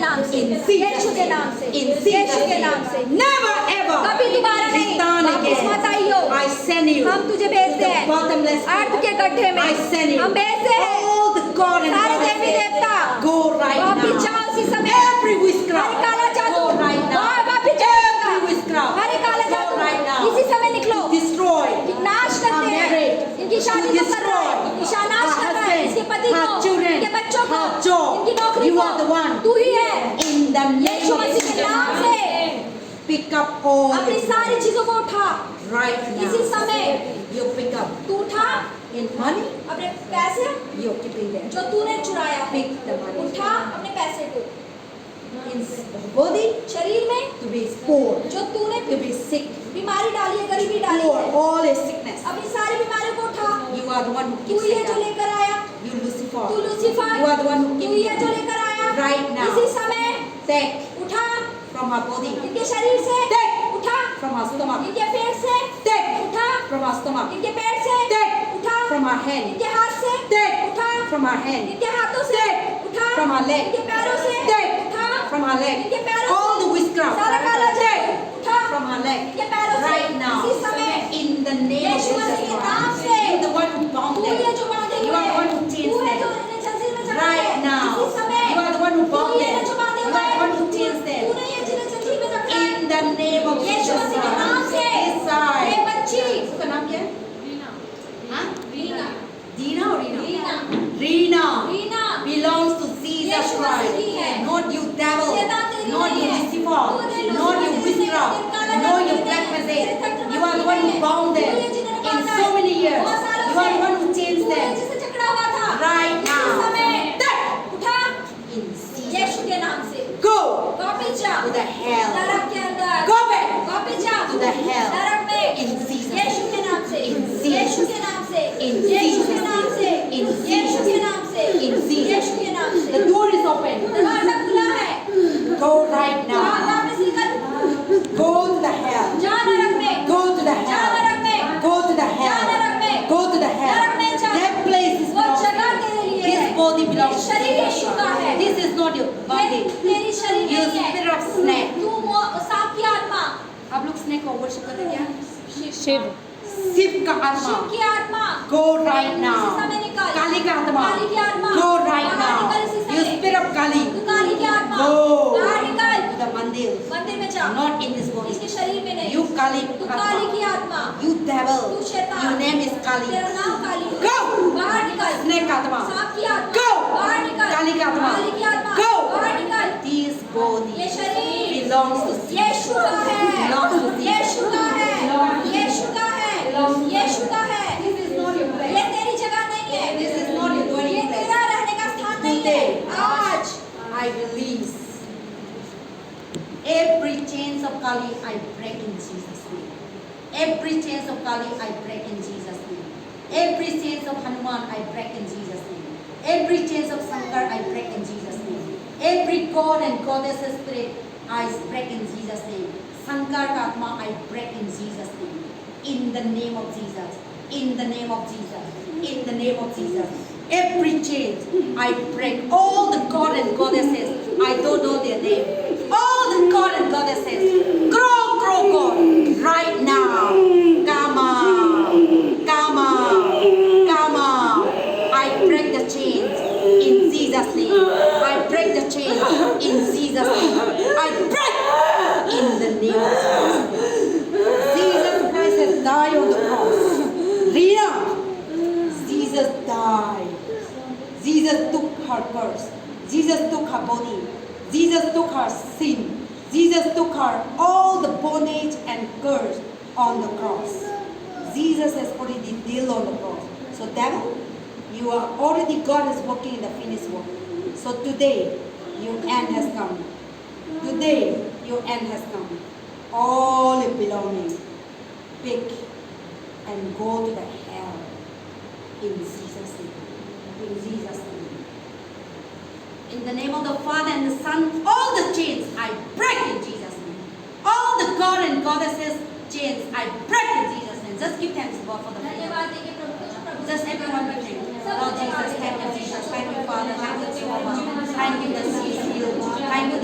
नाम से, यीशु के नाम से, In यीशु Jesus' के नाम से, name. Never ever कभी दोबारा नहीं, return वापस again. मत आइयो, I send you हम तुझे भेजते to the हैं bottomless अर्थ के गड्ढे में, I send you हम भेजते हैं all the God and सारे देवी goddesses. देवता, Go right वापिस now. जाओ उसी समय, Every witchcraft. हर काला जादू, Go right now. वापिस जाओ, Every witchcraft. हर काला Go जादू, right now. इसी समय निकलो, Destroy नाश करते हैं, marriage. इनकी शादी को कर रहा है, इनका नाश कर रहा है, इसके पति को, her children, इनके बच्चों को, her job. इनकी नौकरी You को, are the one. तू ही है, in the name Yeshu of मसीह के नाम Jesus. से Pick up all अपनी सारी चीजों को उठा, right now. इसी समय You pick up तू उठा in money. अपने पैसे You're keeping them. जो तूने चुराया, Pick the money. उठा अपने पैसे को, In body शरीर में to be poor, जो तूने to be sick, बीमारी डाली है, गरीबी डाली poor, है, all is sickness. अपनी सारी बीमारियों को उठा, You are the one who तू keeps ही है it जो up. लेकर आया, You Lucifer. तू Lucifer, You are the one who तू keeps ही है it जो up. लेकर आया, Right now. इसी समय Take उठा from her body. इनके शरीर से, Take उठा from her stomach. इनके पेट से, Take उठा from her stomach. इनके पेट से, Take उठा from her hand. इनके हाथ से, Take उठा from her hand. इनके हाथों से, उठा from her leg. इनके पैरों से, Take उठा from her leg. इनके पैरों All से, the witchcraft. सारा काला जादू, Take उठा from her leg. इनके पैरों से, Right now. इसी समय In the name of Yeshu Jesus मसीह के नाम Christ. से, You're the one who bound तू them. ही है जो बांधे You हुए are the one who हैं, chains तू है जो them. इन्हें जंजीर में जकड़े Right हैं, now. इसी समय You are the one who तू bound ही है them. जो बांधे You हुए are the हैं, one who chains तू them. नहीं है जिन्हें जंजीर में जकड़ा है, In the name of Yeshu Jesus मसीह के नाम Christ. से, This side. ये बच्ची, उसका नाम क्या है? हाँ? Reena, Dina or Rina? Reena, Rina Reena, belongs to Jesus Yeshu Christ. मसीह है, Not you devil. शैतान तेरी Not नहीं you है, Lucifer. तूने Not you लूसीफर witchcraft. तेरे काला Not जादू you नहीं black है, magic. तेरे तख्त You are the नहीं one who है, bound them तू ही जिन्हें in बांधा so है, many years. बहुत सालों You are से, the one who changed तू है them. जिसे जकड़ा हुआ था, Right इसी now. समय Take उठा in Jesus' यीशु के name. नाम से, Go वापिस जा to the hell. नरक के अंदर, Go back वापिस जा to the hell. नरक में, In Jesus' यीशु के नाम से, In यीशु Jesus' के नाम से, In यीशु के Jesus' नाम से, In यीशु के Jesus' नाम से, In Jesus' यीशु के नाम से, The door is open. दरवाजा खुला है, Go right जा now. वापिस निकल, Go to the hell. जा नरक में, Go to the जा hell. नरक में, Go to the जा नरक hell. में, Go to the नरक में hell. जा, That place is वो belongs to जगह you. तेरे लिए This है, body belongs to शरीर you. यीशु का है, This is not your body. तेरी शरीर You नहीं है, spirit of snake. तू सांप की आत्मा, आप लोग snake को worship करते हैं क्या? शिव शिव का शिव आत्मा. की आत्मा, Go right इसी now. समय निकल, काली का आत्मा. काली की आत्मा, Go right बाहर now. निकल इसी You समय, spirit of Kali. तू काली की आत्मा, Go बाहर निकल, to the mandir. मंदिर में जा, Not in this body. इसके शरीर में नहीं, You Kali तू काली की आत्मा. आत्मा, You devil. तू शैतान, Your name is Kali. तेरा नाम काली है, Go. बाहर निकल, Snake आत्मा. सांप की आत्मा, Go. बाहर निकल, काली की आत्मा. काली की आत्मा, Go. बाहर निकल, This body ये शरीर belongs to यीशु का है, Belongs to Jesus. यीशु का है, यीशु का है, यीशु का है, This is not your place. ये तेरी जगह नहीं है, This is not your dwelling ये place. तेरा रहने का स्थान नहीं है, आज I release every chains of Kali. I break in Jesus' name. Every chains of Kali. I break in Jesus' name. Every chains of Hanuman. I break in Jesus' name. Every chains of Shankar. I break in Jesus' name. Every god and goddess spirit. I break in Jesus' name. Shankar ka आत्मा. I break in Jesus' name. In the name of Jesus. In the name of Jesus. In the name of Jesus. Every chain, I break. All the god and goddesses, I don't know their name. All the god and goddesses, grow, God, right now. Come on, come on, come on. I break the chains in Jesus' name. I break the chains in Jesus' name. I break in the name of Jesus. Jesus Christ has died on the cross. Rina, Jesus died. Jesus took her curse. Jesus took her body. Jesus took her sin. Jesus took her all the bondage and curse on the cross. Jesus has already dealt on the cross. So devil, you are already, God is working in the finished work. So today, your end has come. Today, your end has come. All your belonging, pick and go to the hell in Jesus' name. In Jesus' name. In the name of the Father and the Son, all the chains I break in Jesus' name. All the God and goddesses chains I break in Jesus' name. Just give thanks to God for the freedom. धन्यवाद देंगे प्रभु को, जो प्रभु Just everyone be thankful. Lord Jesus, thank you Jesus, thank you Father, thank you Jehovah, thank you the sea is healed, thank you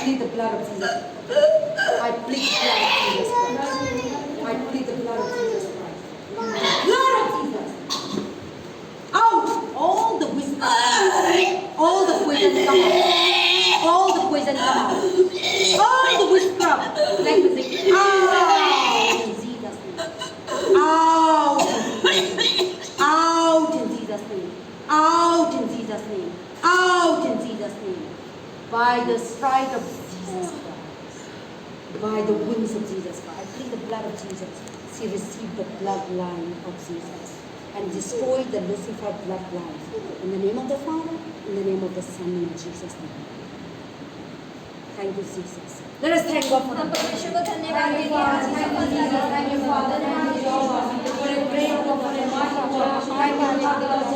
plead the blood of Jesus. I plead the blood of Jesus Christ. I plead the blood of Jesus Christ. Blood of Jesus. Out! All the wisdom. All the poison come out. All the poison come out. All the witchcraft. Like music. Out in Jesus' name. Out in Jesus' name. Out in Jesus' name. Out in Jesus' name. Out in Jesus' name. By the stride of Jesus Christ. By the wounds of Jesus Christ. I plead the blood of Jesus. She received the bloodline of Jesus and destroy the Lucifer bloodline. In the name of the Father, in the name of the Son, in Jesus' name. Thank you, Jesus. Let us thank God for हम the परमेश्वर को धन्यवाद Thank you, देंगे Father. आज का Thank you, Jesus. Thank you, Father. Thank you, Lord. For a great, for a mighty God. Thank you, Father.